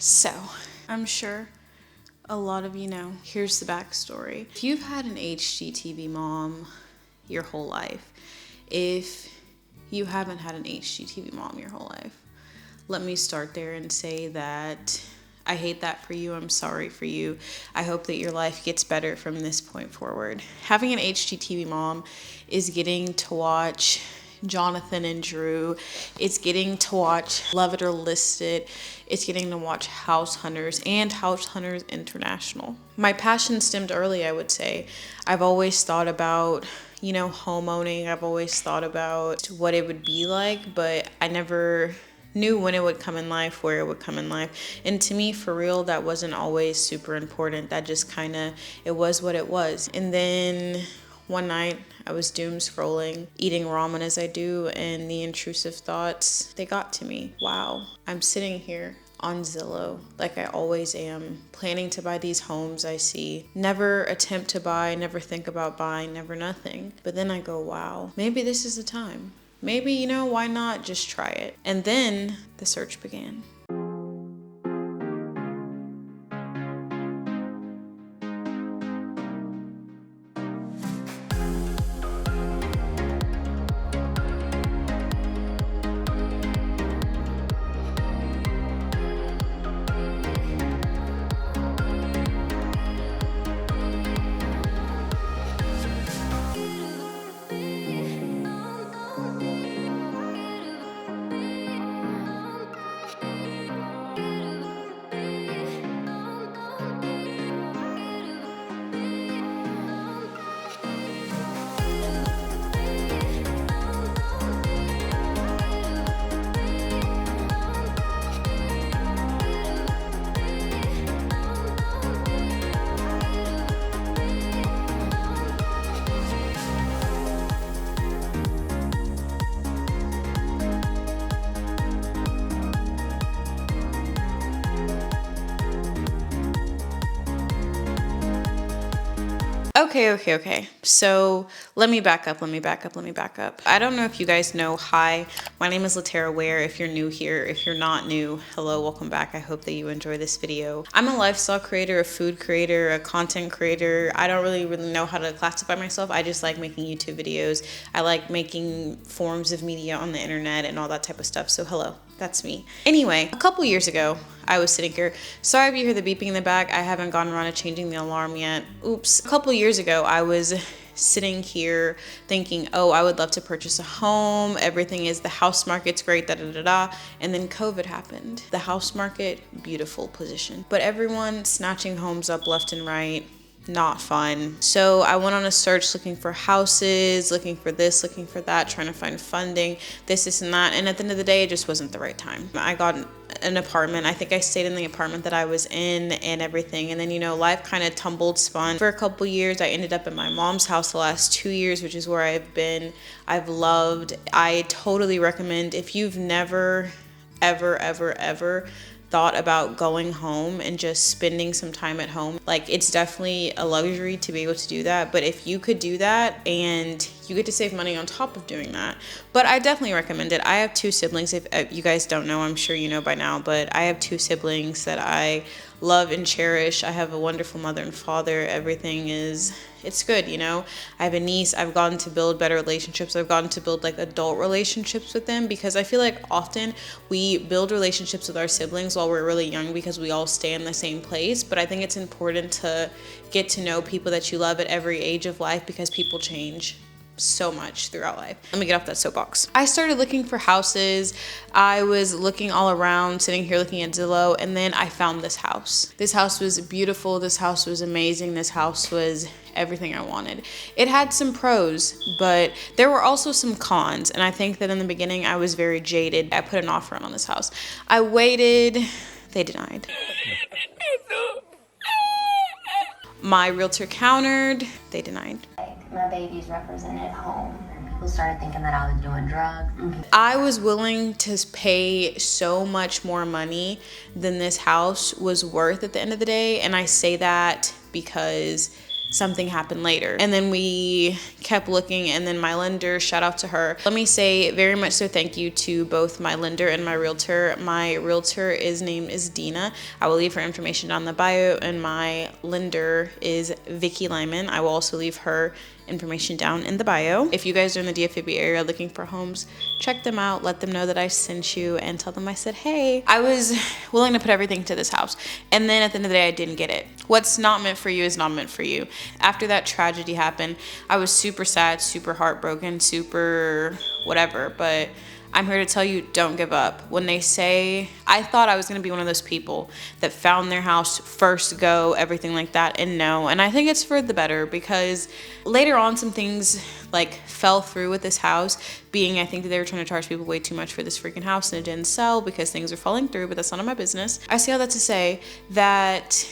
So, I'm sure a lot of you know, here's the backstory. If you've had an HGTV mom your whole life, if you haven't had an HGTV mom your whole life, let me start there and say that I hate that for you. I'm sorry for you. I hope that your life gets better from this point forward. Having an HGTV mom is getting to watch Jonathan and Drew. It's getting to watch Love It or List It. It's getting to watch House Hunters and House Hunters International. My passion stemmed early, I would say. I've always thought about, home owning. I've always thought about what it would be like, but I never knew when it would come in life, where it would come in life. And to me, for real, that wasn't always super important. That just it was what it was. And then one night, I was doom scrolling, eating ramen as I do, and the intrusive thoughts, they got to me. Wow, I'm sitting here on Zillow like I always am, planning to buy these homes I see. Never attempt to buy, never think about buying, never nothing. But then I go, wow, maybe this is the time. Maybe, why not just try it? And then the search began. Okay. So let me back up. I don't know if you guys know. Hi, my name is LaTerra Wair. If you're new here, if you're not new, hello, welcome back. I hope that you enjoy this video. I'm a lifestyle creator, a food creator, a content creator. I don't really know how to classify myself. I just like making YouTube videos. I like making forms of media on the internet and all that type of stuff. So hello. That's me. Anyway, a couple years ago, I was sitting here. Sorry if you hear the beeping in the back. I haven't gotten around to changing the alarm yet. Oops. A couple years ago, I was sitting here thinking, oh, I would love to purchase a home. Everything is, the house market's great, And then COVID happened. The house market, beautiful position. But everyone snatching homes up left and right. Not fun. So I went on a search looking for houses, looking for this, looking for that, trying to find funding, this and that. And at the end of the day, it just wasn't the right time. I got an apartment. I think I stayed in the apartment that I was in and everything. And then, life kind of spun. For a couple years, I ended up in my mom's house the last 2 years, which is where I've been. I've loved. I totally recommend, if you've never, ever thought about going home and just spending some time at home, like it's definitely a luxury to be able to do that. But if you could do that and you get to save money on top of doing that, but I definitely recommend it. I have 2 siblings. If you guys don't know, I'm sure you know by now, but I have 2 siblings that I love and cherish. I have a wonderful mother and father. Everything is, it's good, you know. I have a niece. I've gotten to build better relationships. I've gotten to build like adult relationships with them, because I feel like often we build relationships with our siblings while we're really young because we all stay in the same place. But I think it's important to get to know people that you love at every age of life, because people change so much throughout life. Let me get off that soapbox. I started looking for houses. I was looking all around, sitting here looking at Zillow, and then I found this house. This house was beautiful. This house was amazing. This house was everything I wanted. It had some pros, but there were also some cons, and I think that in the beginning I was very jaded. I put an offer in on this house. I waited. They denied. My realtor countered. They denied. My babies represented home. People started thinking that I was doing drugs. I was willing to pay so much more money than this house was worth at the end of the day. And I say that because something happened later. And then we kept looking, and then my lender, shout out to her. Let me say very much so thank you to both my lender and my realtor. My realtor name is Dina. I will leave her information down in the bio, and my lender is Vicky Lyman. I will also leave her information down in the bio. If you guys are in the DFW area looking for homes, check them out, let them know that I sent you, and tell them I said, hey. I was willing to put everything to this house, and then at the end of the day, I didn't get it. What's not meant for you is not meant for you. After that tragedy happened, I was super sad, super heartbroken, super whatever, but I'm here to tell you, don't give up. When they say, I thought I was gonna be one of those people that found their house first go, everything like that, and no. And I think it's for the better, because later on some things like fell through with this house, being I think that they were trying to charge people way too much for this freaking house, and it didn't sell because things are falling through, but that's none of my business. I say all that to say that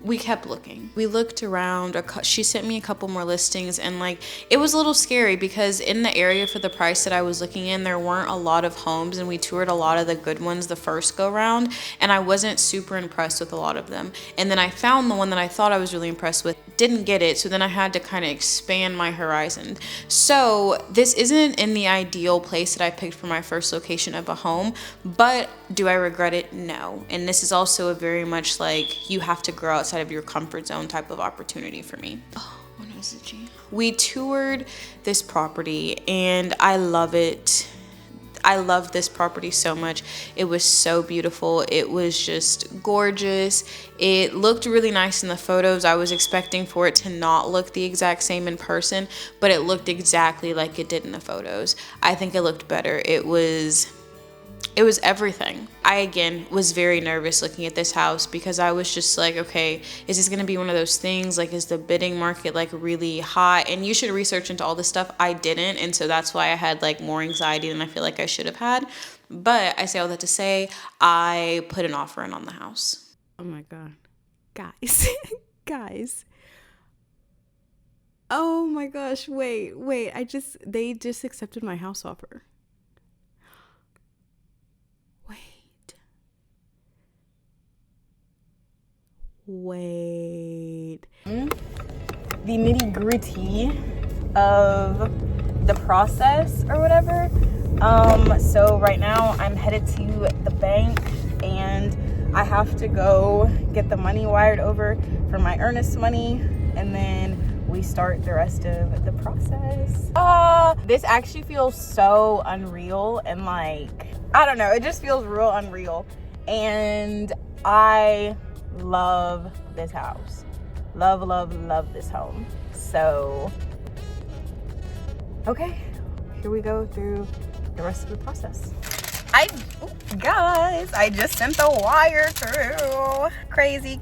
we kept looking. We looked around. She sent me a couple more listings, and like it was a little scary because in the area for the price that I was looking in, there weren't a lot of homes, and we toured a lot of the good ones the first go round, and I wasn't super impressed with a lot of them. And then I found the one that I thought I was really impressed with, didn't get it, so then I had to kind of expand my horizon. So this isn't in the ideal place that I picked for my first location of a home, but do I regret it? No. And this is also a very much like you have to grow outside of your comfort zone type of opportunity for me. Oh, when was it, G? We toured this property, and I love it. I love this property so much. It was so beautiful. It was just gorgeous. It looked really nice in the photos. I was expecting for it to not look the exact same in person, but it looked exactly like it did in the photos. I think it looked better. It was everything. I, again, was very nervous looking at this house because I was just like, okay, is this going to be one of those things? Like, is the bidding market like really hot? And you should research into all this stuff. I didn't. And so that's why I had like more anxiety than I feel like I should have had. But I say all that to say, I put an offer in on the house. Oh my God. Guys, guys. Oh my gosh. Wait. They just accepted my house offer. Wait. The nitty-gritty of the process or whatever. So right now I'm headed to the bank, and I have to go get the money wired over for my earnest money, and then we start the rest of the process. This actually feels so unreal, and like, I don't know, it just feels real unreal. And I love this house. Love this home. So, okay, here we go through the rest of the process. Guys, I just sent the wire through. Crazy.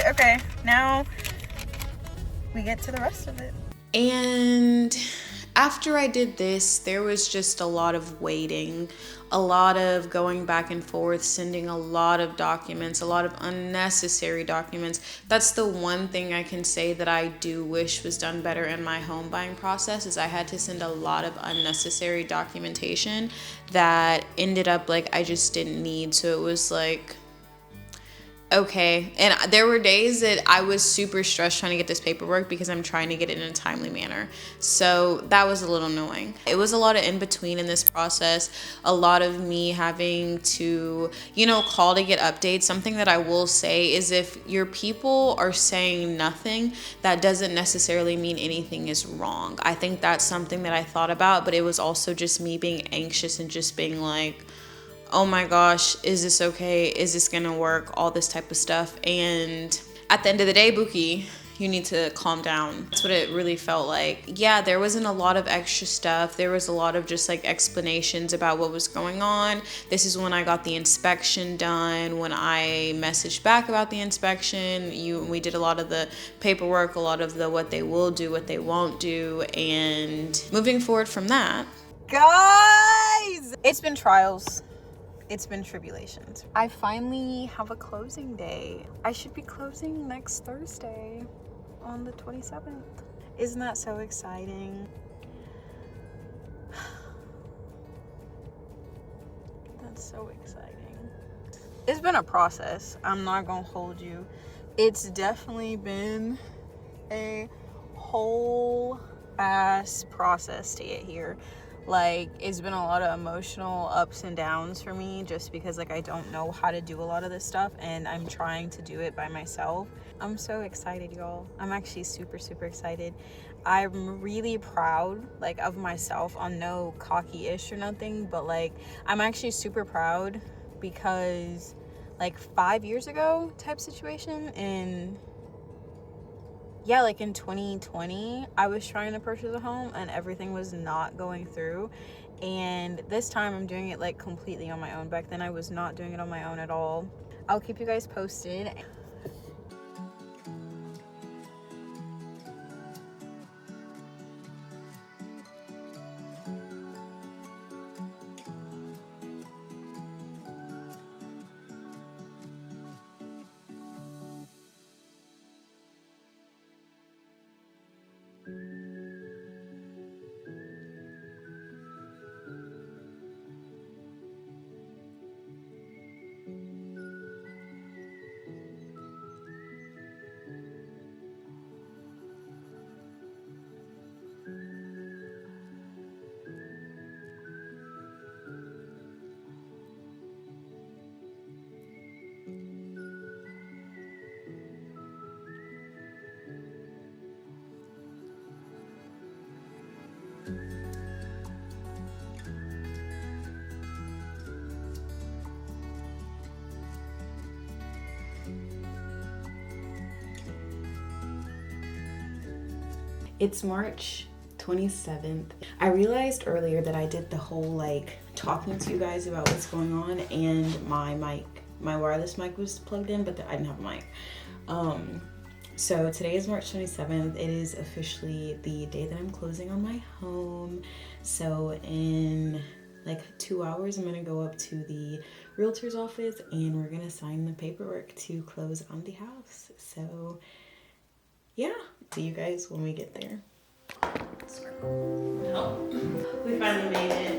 Okay, now we get to the rest of it. And After I did this, there was just a lot of waiting, a lot of going back and forth, sending a lot of documents, a lot of unnecessary documents. That's the one thing I can say that I do wish was done better in my home buying process, is I had to send a lot of unnecessary documentation that ended up like I just didn't need. So it was like, okay. And there were days that I was super stressed trying to get this paperwork because I'm trying to get it in a timely manner. So that was a little annoying. It was a lot of in between in this process, a lot of me having to, call to get updates. Something that I will say is, if your people are saying nothing, that doesn't necessarily mean anything is wrong. I think that's something that I thought about, but it was also just me being anxious and just being like, oh my gosh, is this okay? Is this gonna work? All this type of stuff. And at the end of the day, Buki, you need to calm down. That's what it really felt like. Yeah, there wasn't a lot of extra stuff. There was a lot of just like explanations about what was going on. This is when I got the inspection done. When I messaged back about the inspection, we did a lot of the paperwork, a lot of the what they will do, what they won't do. And moving forward from that, guys, it's been trials. It's been tribulations. I finally have a closing day. I should be closing next Thursday on the 27th. Isn't that so exciting? That's so exciting. It's been a process. I'm not gonna hold you. It's definitely been a whole ass process to get here. Like, it's been a lot of emotional ups and downs for me, just because like I don't know how to do a lot of this stuff and I'm trying to do it by myself. I'm so excited, y'all. I'm actually super excited. I'm really proud like of myself. I'm no cocky-ish or nothing, but like I'm actually super proud because like 5 years ago type situation, and yeah, like in 2020, I was trying to purchase a home and everything was not going through. And this time I'm doing it like completely on my own. Back then I was not doing it on my own at all. I'll keep you guys posted. it's March 27th. I realized earlier that I did the whole like talking to you guys about what's going on, and my wireless mic was plugged in, but I didn't have a mic. So today is March 27th. It is officially the day that I'm closing on my home. So in like 2 hours, I'm gonna go up to the realtor's office and we're gonna sign the paperwork to close on the house. So yeah, see you guys when we get there. Oh, we finally made it.